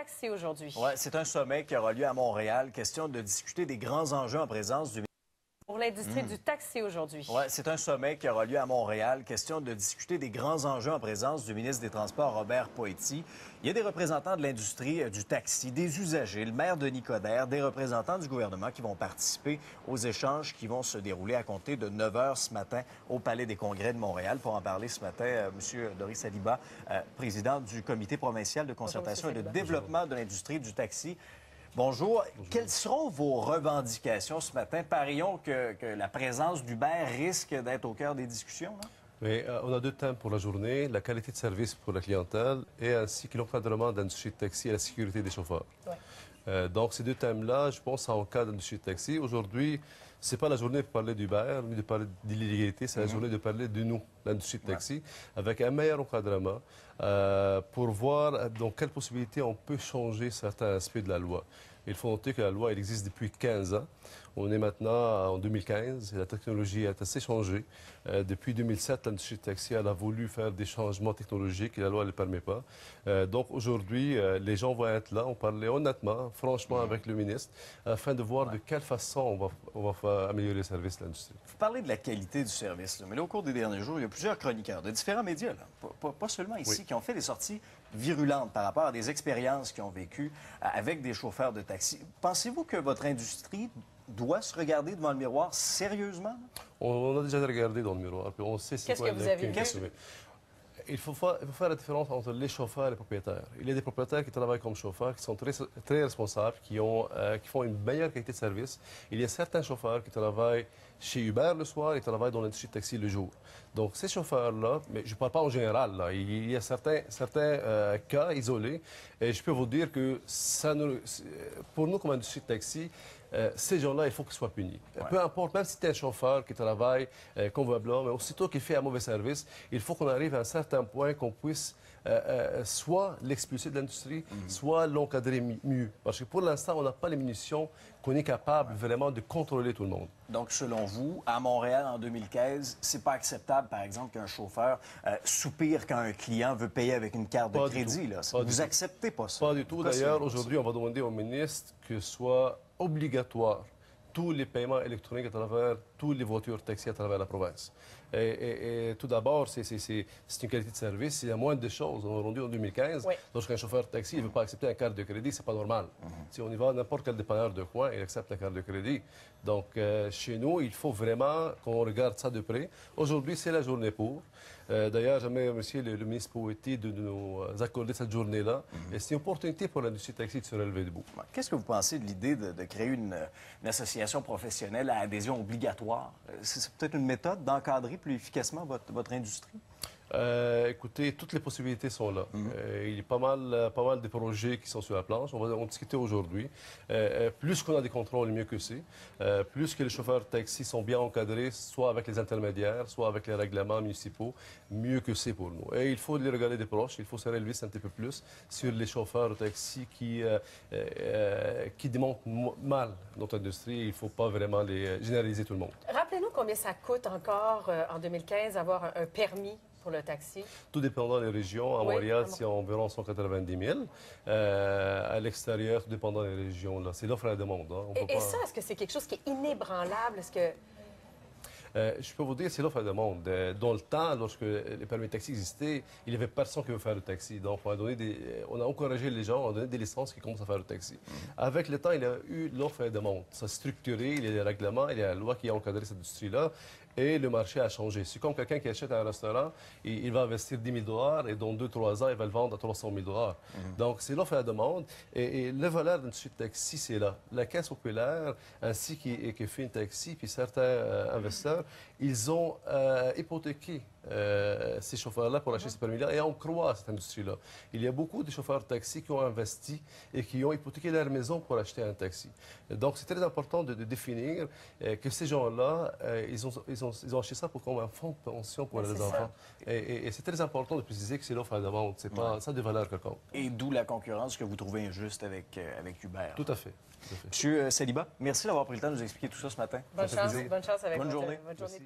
taxi aujourd'hui. Ouais, c'est un sommet qui aura lieu à Montréal. Question de discuter des grands enjeux en présence du... Pour l'industrie du taxi aujourd'hui. Ouais, c'est un sommet qui aura lieu à Montréal. Question de discuter des grands enjeux en présence du ministre des Transports, Robert Poetti. Il y a des représentants de l'industrie du taxi, des usagers, le maire de Nicodère, des représentants du gouvernement qui vont participer aux échanges qui vont se dérouler à compter de 9 h ce matin au Palais des Congrès de Montréal. Pour en parler ce matin, M. Doris Saliba, président du Comité provincial de concertation et de développement de l'industrie du taxi. Bonjour. Quelles seront vos revendications ce matin? Parions que la présence d'Uber risque d'être au cœur des discussions. Là? Mais, on a deux thèmes pour la journée, la qualité de service pour la clientèle et ainsi que l'encadrement de l'industrie de taxi et la sécurité des chauffeurs. Ouais. Donc ces deux thèmes-là, je pense, en cas d'industrie de taxi. Aujourd'hui, ce n'est pas la journée pour parler d'Uber, ni de parler d'illégalité, c'est la journée de parler de nous, l'industrie de taxi, avec un meilleur encadrement pour voir dans quelles possibilités on peut changer certains aspects de la loi. Il faut noter que la loi elle existe depuis 15 ans. On est maintenant en 2015 et la technologie a assez changé. Depuis 2007, l'industrie de taxi elle a voulu faire des changements technologiques et la loi ne le permet pas. Donc aujourd'hui, les gens vont être là. On parlait honnêtement, franchement avec le ministre, afin de voir de quelle façon on va améliorer le service de l'industrie. Vous parlez de la qualité du service, là, mais là, au cours des derniers jours, il y a plusieurs chroniqueurs de différents médias, là, pas seulement ici, qui ont fait des sorties virulentes par rapport à des expériences qu'ils ont vécues avec des chauffeurs de taxi. Pensez-vous que votre industrie doit se regarder devant le miroir sérieusement? On a déjà regardé dans le miroir, puis on sait c'est quoi que vous avez vu? Il faut faire la différence entre les chauffeurs et les propriétaires. Il y a des propriétaires qui travaillent comme chauffeurs, qui sont très responsables, qui font une meilleure qualité de service. Il y a certains chauffeurs qui travaillent chez Uber le soir et travaillent dans l'industrie de taxi le jour. Donc ces chauffeurs-là, mais je ne parle pas en général, là, il y a certains cas isolés, et je peux vous dire que pour nous comme industrie de taxi, ces gens-là, il faut qu'ils soient punis. Ouais. Peu importe, même si tu es un chauffeur qui travaille convenablement, mais aussitôt qu'il fait un mauvais service, il faut qu'on arrive à un certain point qu'on puisse soit l'expulser de l'industrie, soit l'encadrer mieux. Parce que pour l'instant, on n'a pas les munitions qu'on est capable vraiment de contrôler tout le monde. Donc, selon vous, à Montréal, en 2015, c'est pas acceptable, par exemple, qu'un chauffeur soupire quand un client veut payer avec une carte de crédit. Là. Vous acceptez pas ça? Pas du tout. D'ailleurs, aujourd'hui, on va demander au ministre que soit obligatoire tous les paiements électroniques à travers toutes les voitures taxi à travers la province. Et tout d'abord, c'est une qualité de service, c'est la moindre des choses. On est rendu en 2015. Oui. Lorsqu'un chauffeur de taxi ne veut pas accepter une carte de crédit, c'est pas normal. Si on y va à n'importe quel dépanneur de coin, il accepte la carte de crédit. Donc, chez nous, il faut vraiment qu'on regarde ça de près. Aujourd'hui, c'est la journée pour. D'ailleurs, j'aimerais remercier le ministre Poetti de nous accorder cette journée-là. Et c'est une opportunité pour l'industrie taxi de se relever debout. Qu'est-ce que vous pensez de l'idée de créer une association professionnelle à adhésion obligatoire? C'est peut-être une méthode d'encadrer plus efficacement votre industrie? Écoutez, toutes les possibilités sont là. Il y a pas mal de projets qui sont sur la planche. On va en discuter aujourd'hui. Plus qu'on a des contrôles, mieux que c'est. Plus que les chauffeurs de taxi sont bien encadrés, soit avec les intermédiaires, soit avec les règlements municipaux, mieux que c'est pour nous. Et il faut les regarder de proche. Il faut se relever un petit peu plus sur les chauffeurs de taxi qui démontent mal notre industrie. Il ne faut pas vraiment les généraliser tout le monde. Rappelez-nous combien ça coûte encore en 2015 avoir un permis pour le taxi? Tout dépendant des régions. À Montréal, c'est environ 190 000. À l'extérieur, tout dépendant des régions. C'est l'offre et la demande. Hein. Et ça, est-ce que c'est quelque chose qui est inébranlable? Est-ce que... je peux vous dire, c'est l'offre et la demande. Dans le temps, lorsque les permis de taxi existaient, il n'y avait personne qui veut faire le taxi. Donc, on a encouragé les gens, on a donné des licences qui commencent à faire le taxi. Avec le temps, il y a eu l'offre et la demande. Ça s'est structuré, il y a des règlements, il y a la loi qui a encadré cette industrie-là. Et le marché a changé. C'est comme quelqu'un qui achète un restaurant, il va investir 10 000 $ et dans 2-3 ans, il va le vendre à 300 000 $. Donc, c'est l'offre et la demande. Et le valeur d'une suite de taxi, c'est là. La Caisse populaire, ainsi que Fintaxi, puis certains investisseurs, ils ont hypothéqué ces chauffeurs-là pour acheter ces permis-là et on croit à cette industrie-là. Il y a beaucoup de chauffeurs de taxi qui ont investi et qui ont hypothéqué leur maison pour acheter un taxi. Donc, c'est très important de définir que ces gens-là, ils ont acheté ça comme un fonds de pension pour les enfants. Et c'est très important de préciser que c'est l'offre à la demande. C'est pas ça de valeur quelconque. Et d'où la concurrence que vous trouvez injuste avec Uber. Tout à fait. Monsieur Saliba, merci d'avoir pris le temps de nous expliquer tout ça ce matin. Bonne chance avec Bonne journée. Bonne journée.